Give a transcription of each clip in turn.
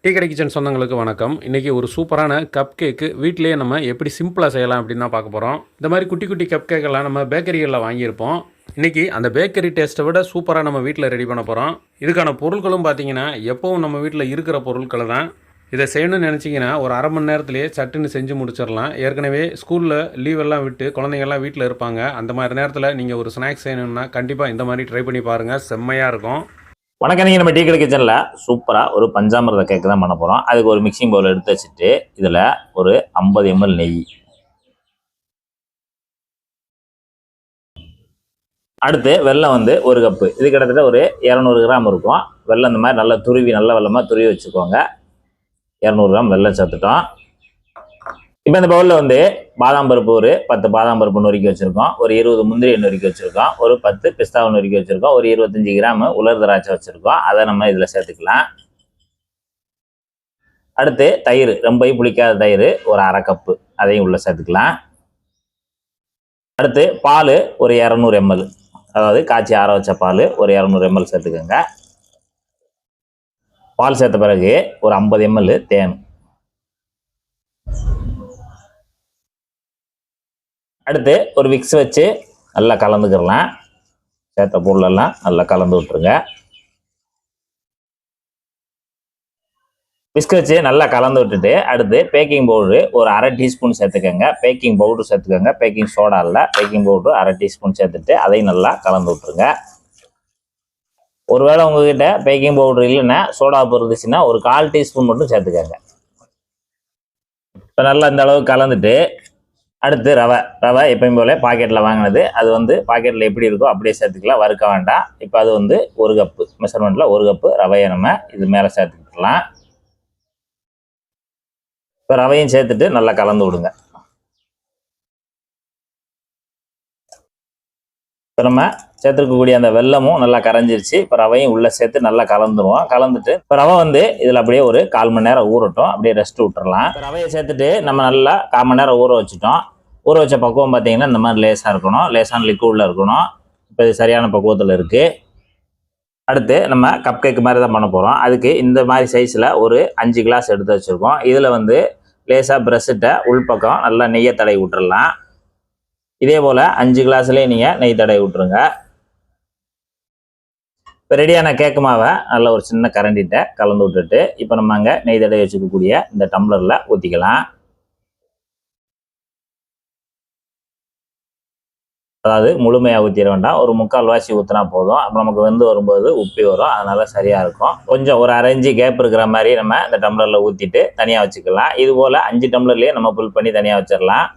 Tea கடை kitchen சொந்தங்களுக்கு வணக்கம். இன்றைக்கி ஒரு சூப்பரான கப் கேக்கு வீட்டிலேயே நம்ம எப்படி சிம்பிளாக செய்யலாம் அப்படின்னு தான் பார்க்க போகிறோம். இந்த மாதிரி குட்டி குட்டி கப் கேக்கெல்லாம் நம்ம பேக்கரிகளில் வாங்கியிருப்போம். இன்றைக்கி அந்த பேக்கரி டேஸ்ட்டை விட சூப்பராக நம்ம வீட்டில் ரெடி பண்ண போகிறோம். இதுக்கான பொருட்களும் பார்த்திங்கன்னா எப்போவும் நம்ம வீட்டில் இருக்கிற பொருட்களை தான். இதை செய்யணும்னு நினச்சிங்கன்னா ஒரு அரை மணி நேரத்துலேயே சட்டுன்னு செஞ்சு முடிச்சிடலாம். ஏற்கனவே ஸ்கூலில் லீவெல்லாம் விட்டு குழந்தைங்கள்லாம் வீட்டில் இருப்பாங்க. அந்த மாதிரி நேரத்தில் நீங்கள் ஒரு ஸ்நாக்ஸ் செய்யணும்னா கண்டிப்பாக இந்த மாதிரி ட்ரை பண்ணி பாருங்கள், செம்மையாக இருக்கும். வணக்கம். நீங்கள் நம்ம டீ கடை கிச்சனில் சூப்பராக ஒரு பஞ்சாமிரத கேக்கு தான் பண்ண போகிறோம். அதுக்கு ஒரு மிக்சிங் பவுல் எடுத்து வச்சுட்டு இதில் ஒரு 50 ml நெய், அடுத்து வெல்லம் வந்து ஒரு கப்பு, இது கிட்டத்தட்ட ஒரு 200 கிராம் இருக்கும். வெல்லம் இந்த மாதிரி நல்லா துருவி, நல்ல வெல்லமாக துருவி வச்சுக்கோங்க. 200 கிராம் வெல்லம் சேர்த்துட்டோம். இப்போ இந்த பவுலில் வந்து பாதாம் பருப்பு ஒரு 10 பாதாம் பருப்பு நொறுக்கி வச்சுருக்கோம், ஒரு 20 முந்திரியை நொறுக்கி வச்சுருக்கோம், ஒரு 10 பிஸ்தாவை நொறுக்கி வச்சுருக்கோம், ஒரு 25 கிராம் உலர் திராட்சை வச்சுருக்கோம். அதை நம்ம இதில் சேர்த்துக்கலாம். அடுத்து தயிர், ரொம்ப புளிக்காத தயிர் ஒரு அரை கப்பு, அதையும் உள்ளே சேர்த்துக்கலாம். அடுத்து பால் ஒரு 200 ml, அதாவது காய்ச்சி ஆற வச்ச பால் ஒரு 200 ml சேர்த்துக்கோங்க. பால் சேர்த்த பிறகு ஒரு 50 ml தேன். அடுத்து ஒரு விக்ஸ் வச்சு நல்லா கலந்துக்கிறலாம். சேர்த்த பொருளெல்லாம் நல்லா கலந்து விட்டுருங்க. விஸ்க் வச்சு நல்லா கலந்து விட்டுட்டு அடுத்து பேக்கிங் பவுடரு ஒரு அரை டீஸ்பூன் சேர்த்துக்கோங்க. பேக்கிங் பவுடர் சேர்த்துக்கோங்க, பேக்கிங் சோடா இல்லை, பேக்கிங் பவுடர் அரை டீஸ்பூன் சேர்த்துட்டு அதையும் நல்லா கலந்து விட்டுருங்க. ஒருவேளை உங்ககிட்ட பேக்கிங் பவுடர் இல்லைன்னா சோடா இருந்துச்சுன்னா ஒரு 1/4 டீஸ்பூன் மட்டும் சேர்த்துக்கோங்க. இப்போ நல்லா இந்த அளவுக்கு கலந்துட்டு அடுத்து ரவை எப்பயும் போல பாக்கெட்டில் வாங்கினது, அது வந்து பாக்கெட்டில் எப்படி இருக்கோ அப்படியே சேர்த்துக்கலாம், வறுக்க வேண்டாம். இப்போ அது வந்து ஒரு கப்பு மெஷர்மெண்ட்டில் ஒரு கப்பு ரவையை நம்ம இது மேலே சேர்த்துக்கலாம். இப்போ ரவையும் சேர்த்துட்டு நல்லா கலந்து விடுங்க. இப்போ நம்ம சேர்த்துருக்கக்கூடிய அந்த வெல்லமும் நல்லா கரைஞ்சிருச்சு. இப்போ ரவையும் உள்ளே சேர்த்து நல்லா கலந்துருவோம். கலந்துட்டு இப்போ ரவை வந்து இதில் அப்படியே ஒரு 1/4 மணி நேரம் ஊறட்டும், அப்படியே ரெஸ்ட் விட்டுறலாம். ரவையை சேர்த்துட்டு நம்ம நல்லா 1/4 மணி நேரம் ஊற வச்சுட்டோம். ஊற வச்ச பக்குவம் பார்த்தீங்கன்னா இந்த மாதிரி லேசாக இருக்கணும், லேசான லிக்விடில் இருக்கணும். இப்போ இது சரியான பக்குவத்தில் இருக்குது. அடுத்து நம்ம கப் கேக்கு மாதிரி தான் பண்ண போகிறோம். அதுக்கு இந்த மாதிரி சைஸில் ஒரு 5 கிளாஸ் எடுத்து வச்சுருக்கோம். இதில் வந்து லேசாக ப்ரெஷ்ஷிட்ட உள்பக்கம் நல்லா நெய்யை தடவி விட்டுறலாம். இதே போல் 5 கிளாஸ்லேயே நீங்கள் நெய் தடவி விட்டுருங்க. இப்போ ரெடியான கேக்கு மாவை நல்ல ஒரு சின்ன கரண்டிட்ட கலந்து விட்டுட்டு இப்போ நம்ம அங்கே நெய் தடவி வச்சுக்கக்கூடிய இந்த டம்ளரில் ஊற்றிக்கலாம். அதாவது முழுமையாக ஊற்றிட வேண்டாம், ஒரு 3/4 வாசி ஊற்றினா போதும். அப்போ நமக்கு வெந்து வரும்போது உப்பி வரும், அதனால சரியாக இருக்கும். கொஞ்சம் ஒரு 1/2 இன்ச்சு கேப் இருக்கிற மாதிரி நம்ம இந்த டம்ளரில் ஊற்றிட்டு தனியாக வச்சுக்கலாம். இது போல் 5 டம்ளர்லேயே நம்ம ஃபுல் பண்ணி தனியாக வச்சிடலாம்.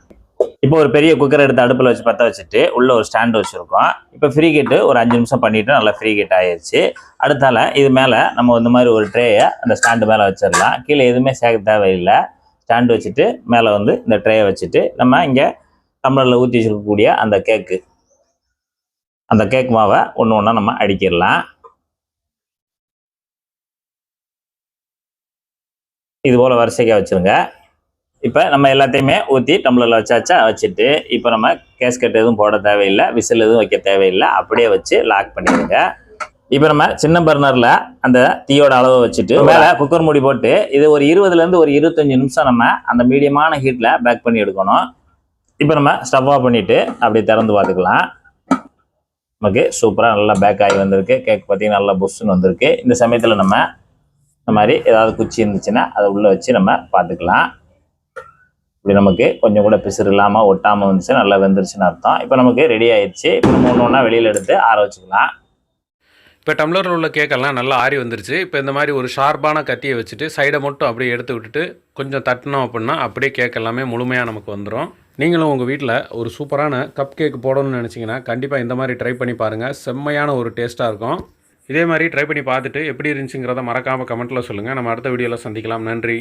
இப்போ ஒரு பெரிய குக்கர் எடுத்து அடுப்பில் வச்சு பற்ற வச்சுட்டு உள்ளே ஒரு ஸ்டாண்டு வச்சுருக்கோம். இப்போ ஃப்ரீ ஹீட்டு ஒரு 5 நிமிஷம் பண்ணிவிட்டு நல்லா ஃப்ரீ ஹீட் ஆயிடுச்சு. அடுத்தால இது மேலே நம்ம இந்த மாதிரி ஒரு ட்ரேயை அந்த ஸ்டாண்டு மேலே வச்சிடலாம். கீழே எதுவுமே சேர்க்க தேவையில்லை. ஸ்டாண்டு வச்சுட்டு மேலே வந்து இந்த ட்ரேயை வச்சுட்டு நம்ம இங்கே டம்ளரில் ஊற்றி வச்சுருக்கக்கூடிய அந்த கேக் மாவை ஒன்று ஒன்றா நம்ம அடிக்கிடலாம். இது போல் வரிசைக்காக வச்சுருங்க. இப்போ நம்ம எல்லாத்தையுமே ஊற்றி டம்ளரில் வச்சுட்டு இப்போ நம்ம கேஸ்கெட் எதுவும் போட தேவையில்லை, விசில் எதுவும் வைக்க தேவையில்லை, அப்படியே வச்சு லாக் பண்ணிடுங்க. இப்போ நம்ம சின்ன பர்னரில் அந்த தீயோட அளவை வச்சுட்டு மேலே குக்கர் மூடி போட்டு இது ஒரு 20லேருந்து ஒரு 25 நிமிஷம் நம்ம அந்த மீடியமான ஹீட்டில் பேக் பண்ணி எடுக்கணும். இப்போ நம்ம ஸ்டவ் ஆஃப் பண்ணிவிட்டு அப்படி திறந்து பார்த்துக்கலாம். நமக்கு சூப்பராக நல்லா பேக் ஆகி வந்திருக்கு. கேக் பார்த்தீங்கன்னா நல்லா புஷ்ஷுன்னு வந்திருக்கு. இந்த சமயத்தில் நம்ம இந்த மாதிரி ஏதாவது குச்சி இருந்துச்சுன்னா அதை உள்ளே வச்சு நம்ம பார்த்துக்கலாம். இப்படி நமக்கு கொஞ்சம் கூட பிசுறு இல்லாமல் ஒட்டாமல் வந்துச்சு, நல்லா வெந்துருச்சுன்னு அர்த்தம். இப்போ நமக்கு ரெடி ஆயிடுச்சு. இப்போ நம்ம ஒன்று வெளியில் எடுத்து ஆற வச்சுக்கலாம். இப்போ டம்ளரில் உள்ள கேக்கெல்லாம் நல்லா ஆறி வந்துருச்சு. இப்போ இந்த மாதிரி ஒரு ஷார்ப்பான கத்தியை வச்சுட்டு சைடை மட்டும் அப்படியே எடுத்து விட்டுட்டு கொஞ்சம் தட்டினோம் அப்படின்னா அப்படியே கேக் எல்லாமே முழுமையாக நமக்கு வந்துடும். நீங்களும் உங்கள் வீட்டில் ஒரு சூப்பரான கப் கேக் போடணும்னு நினச்சிங்கன்னா கண்டிப்பாக இந்த மாதிரி ட்ரை பண்ணி பாருங்கள், செம்மையான ஒரு டேஸ்ட்டாக இருக்கும். இதே மாதிரி ட்ரை பண்ணி பார்த்துட்டு எப்படி இருந்துச்சுங்கிறத மறக்காமல் கமெண்ட்டில் சொல்லுங்கள். நம்ம அடுத்த வீடியோவில் சந்திக்கலாம். நன்றி.